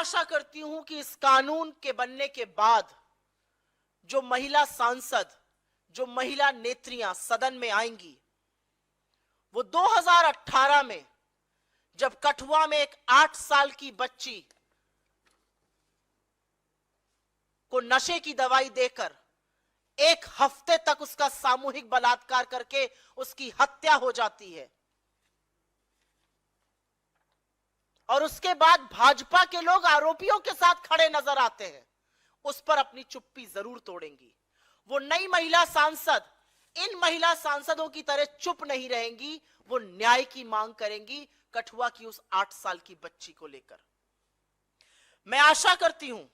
आशा करती हूं कि इस कानून के बनने के बाद जो महिला सांसद, जो महिला नेत्रियां सदन में आएंगी, वो 2018 में जब कठुआ में एक 8 साल की बच्ची को नशे की दवाई देकर 1 हफ्ते तक उसका सामूहिक बलात्कार करके उसकी हत्या हो जाती है, और उसके बाद भाजपा के लोग आरोपियों के साथ खड़े नजर आते हैं, उस पर अपनी चुप्पी जरूर तोड़ेंगी। वो नई महिला सांसद इन महिला सांसदों की तरह चुप नहीं रहेंगी, वो न्याय की मांग करेंगी कठुआ की उस 8 साल की बच्ची को लेकर। मैं आशा करती हूं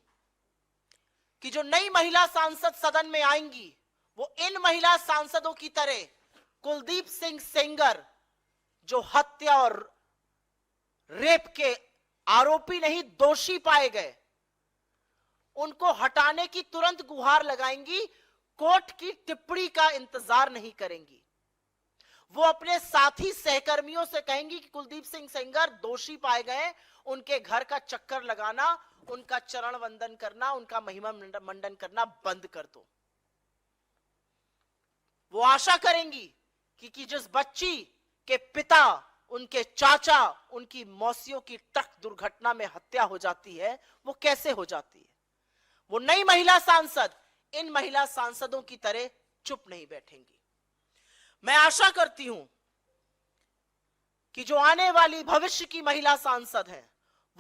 कि जो नई महिला सांसद सदन में आएंगी वो इन महिला सांसदों की तरह कुलदीप सिंह सेंगर, जो हत्या और रेप के आरोपी नहीं दोषी पाए गए, उनको हटाने की तुरंत गुहार लगाएंगी, कोर्ट की टिप्पणी का इंतजार नहीं करेंगी। वो अपने साथी सहकर्मियों से कहेंगी कि कुलदीप सिंह सेंगर दोषी पाए गए, उनके घर का चक्कर लगाना, उनका चरण वंदन करना, उनका महिमा मंडन करना बंद कर दो। वो आशा करेंगी कि जिस बच्ची के पिता, उनके चाचा, उनकी मौसियों की ट्रक दुर्घटना में हत्या हो जाती है, वो कैसे हो जाती है। वो नई महिला सांसद इन महिला सांसदों की तरह चुप नहीं बैठेंगी। मैं आशा करती हूं कि जो आने वाली भविष्य की महिला सांसद हैं,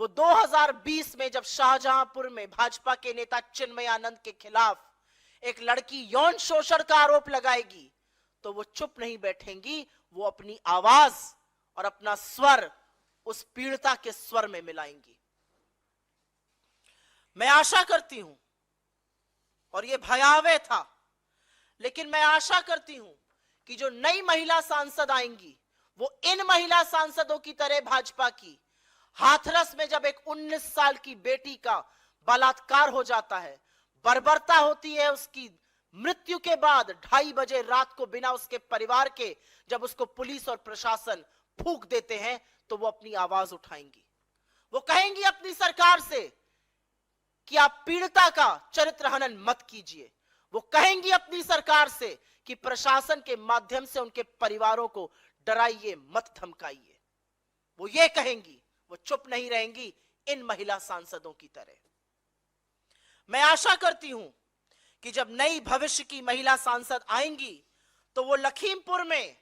वो 2020 में जब शाहजहांपुर में भाजपा के नेता चिन्मय आनंद के खिलाफ एक लड़की यौन शोषण का आरोप लगाएगी, तो वो चुप नहीं बैठेंगी, वो अपनी आवाज और अपना स्वर उस पीड़िता के स्वर में मिलाएंगी। मैं आशा करती हूं, और यह भयावह था, लेकिन मैं आशा करती हूं कि जो नई महिला सांसद आएंगी वो इन महिला सांसदों की तरह भाजपा की हाथरस में जब एक 19 साल की बेटी का बलात्कार हो जाता है, बर्बरता होती है, उसकी मृत्यु के बाद 2:30 बजे रात को बिना उसके परिवार के जब उसको पुलिस और प्रशासन फूंक देते हैं, तो वो अपनी आवाज उठाएंगी। वो कहेंगी अपनी सरकार से कि आप पीड़िता का चरित्र हनन मत कीजिए। वो कहेंगी अपनी सरकार से कि प्रशासन के माध्यम से उनके परिवारों को डराइए मत, धमकाइए। वो ये कहेंगी, वो चुप नहीं रहेंगी इन महिला सांसदों की तरह। मैं आशा करती हूं कि जब नई भविष्य की महिला सांसद आएंगी तो वो लखीमपुर में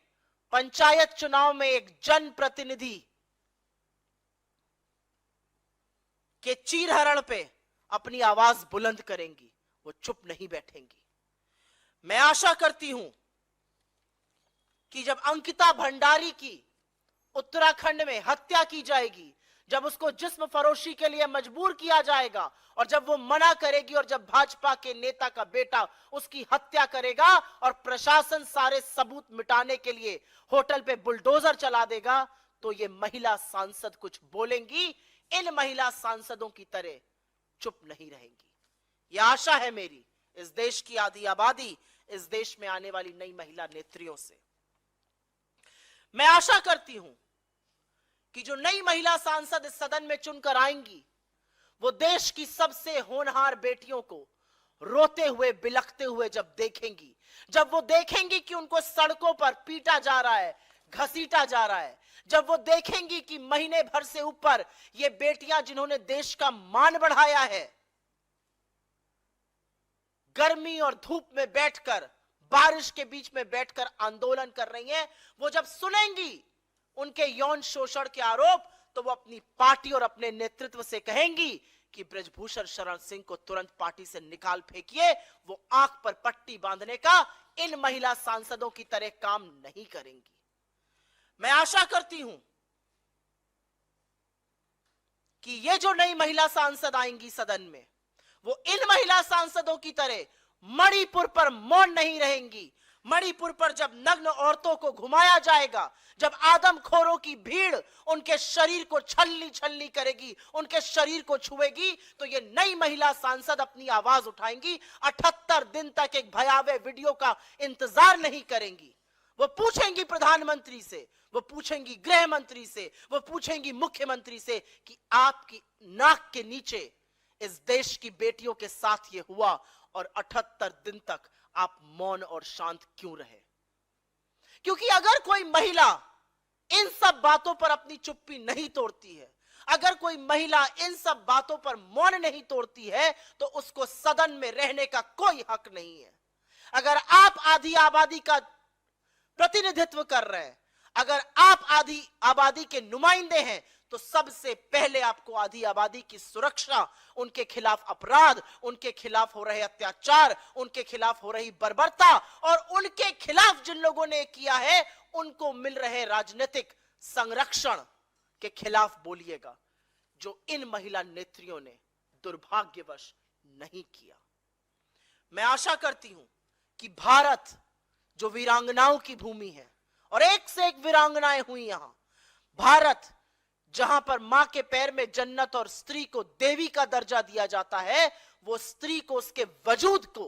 पंचायत चुनाव में एक जनप्रतिनिधि के चीरहरण पे अपनी आवाज बुलंद करेंगी, वो चुप नहीं बैठेंगी। मैं आशा करती हूं कि जब अंकिता भंडारी की उत्तराखंड में हत्या की जाएगी, जब उसको जिस्म फरोशी के लिए मजबूर किया जाएगा और जब वो मना करेगी और जब भाजपा के नेता का बेटा उसकी हत्या करेगा और प्रशासन सारे सबूत मिटाने के लिए होटल पे बुलडोजर चला देगा, तो ये महिला सांसद कुछ बोलेंगी, इन महिला सांसदों की तरह चुप नहीं रहेंगी। ये आशा है मेरी इस देश की आधी आबादी, इस देश में आने वाली नई महिला नेत्रियों से। मैं आशा करती हूं कि जो नई महिला सांसद इस सदन में चुनकर आएंगी, वो देश की सबसे होनहार बेटियों को रोते हुए, बिलखते हुए जब देखेंगी, जब वो देखेंगी कि उनको सड़कों पर पीटा जा रहा है, घसीटा जा रहा है, जब वो देखेंगी कि महीने भर से ऊपर ये बेटियां जिन्होंने देश का मान बढ़ाया है, गर्मी और धूप में बैठकर, बारिश के बीच में बैठकर आंदोलन कर रही हैं, वो जब सुनेंगी उनके यौन शोषण के आरोप, तो वो अपनी पार्टी और अपने नेतृत्व से कहेंगी कि ब्रजभूषण शरण सिंह को तुरंत पार्टी से निकाल फेंकिए। वो आंख पर पट्टी बांधने का इन महिला सांसदों की तरह काम नहीं करेंगी। मैं आशा करती हूं कि ये जो नई महिला सांसद आएंगी सदन में, वो इन महिला सांसदों की तरह मणिपुर पर मौन नहीं रहेंगी। मणिपुर पर जब नग्न औरतों को घुमाया जाएगा, जब आदमखोरों की भीड़ उनके शरीर को छलनी छलनी करेगी, उनके शरीर को छुएगी, तो ये नई महिला सांसद अपनी आवाज उठाएंगी। 78 दिन तक एक भयावह वीडियो का इंतजार नहीं करेंगी। वो पूछेंगी प्रधानमंत्री से, वो पूछेंगी गृह मंत्री से, वो पूछेंगी मुख्यमंत्री से कि आपकी नाक के नीचे इस देश की बेटियों के साथ ये हुआ और 78 दिन तक आप मौन और शांत क्यों रहे? क्योंकि अगर कोई महिला इन सब बातों पर अपनी चुप्पी नहीं तोड़ती है, अगर कोई महिला इन सब बातों पर मौन नहीं तोड़ती है, तो उसको सदन में रहने का कोई हक नहीं है। अगर आप आधी आबादी का प्रतिनिधित्व कर रहे हैं, अगर आप आधी आबादी के नुमाइंदे हैं, तो सबसे पहले आपको आधी आबादी की सुरक्षा, उनके खिलाफ अपराध, उनके खिलाफ हो रहे अत्याचार, उनके खिलाफ हो रही बर्बरता और उनके खिलाफ जिन लोगों ने किया है उनको मिल रहे राजनीतिक संरक्षण के खिलाफ बोलिएगा, जो इन महिला नेत्रियों ने दुर्भाग्यवश नहीं किया। मैं आशा करती हूं कि भारत जो वीरांगनाओं की भूमि है और एक से एक वीरांगनाएं हुई यहां, भारत जहां पर मां के पैर में जन्नत और स्त्री को देवी का दर्जा दिया जाता है, वो स्त्री को उसके वजूद को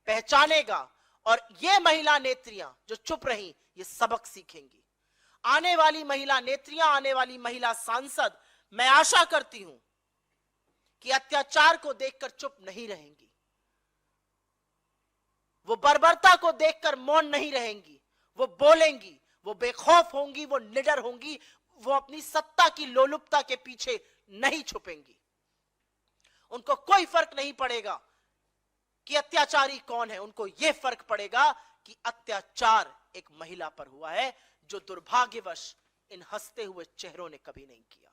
पहचानेगा और ये महिला नेत्रियां जो चुप रही, ये सबक सीखेंगी। आने वाली महिला नेत्रियां, आने वाली महिला सांसद, मैं आशा करती हूं कि अत्याचार को देखकर चुप नहीं रहेंगी, वो बर्बरता को देखकर मौन नहीं रहेंगी, वो बोलेंगी, वो बेखौफ होंगी, वो निडर होंगी, वो अपनी सत्ता की लोलुपता के पीछे नहीं छुपेंगी। उनको कोई फर्क नहीं पड़ेगा कि अत्याचारी कौन है, उनको यह फर्क पड़ेगा कि अत्याचार एक महिला पर हुआ है, जो दुर्भाग्यवश इन हंसते हुए चेहरों ने कभी नहीं किया।